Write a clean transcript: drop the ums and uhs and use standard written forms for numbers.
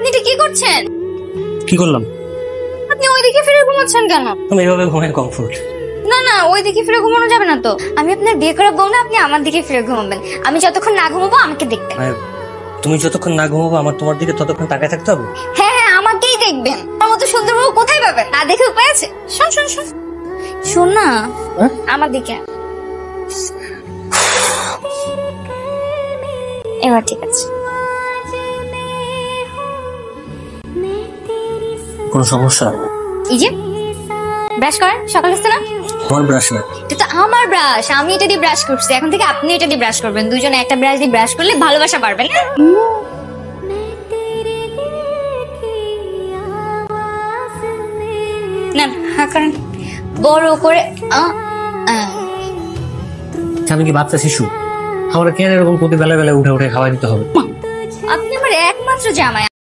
আপনি এটা কি করছেন? কি করলাম? আপনি ওইদিকে ফিরে ঘুমাচ্ছেন কেন? তুমি এভাবে ঘুমাই কমফোর্ট। না না, ওইদিকে ফিরে ঘুমানো যাবে না তো। আমি আপনার বিয়ে করা বউ না, আপনি আমার দিকে ফিরে ঘুমাবেন। আমি যতক্ষণ না ঘুমাবো আমাকে দেখবেন। তুমি যতক্ষণ না ঘুমাবো আমার তোমার দিকে ততক্ষণ তাকায় থাকতে হবে? হ্যাঁ হ্যাঁ, আমাকেই দেখবেন। আমার মতো সুন্দর বউ কোথায় পাবেন? না দেখে উপায় আছে? শোন শোন শোন শোন না, আমার দিকে। এবার ঠিক আছে। কোনো সমস্যা? এই যে ব্রাশ করেন, সকাল হচ্ছে না? আমার ব্রাশ না, এটা তো আমার ব্রাশ। আমি এটা দিয়ে ব্রাশ করছি, এখন থেকে আপনি এটা দিয়ে ব্রাশ করবেন। দুজনে একটা ব্রাশ দিয়ে ব্রাশ করলে ভালোবাসা পারবেন। না হ্যাঁ করেন, বড় করে। আমি কি বাচ্চা শিশু? আমার কেন এরকম প্রতি বেলা বেলা উঠে উঠে খাওয়া দিতে হবে? আপনি আমার একমাত্র জামাই।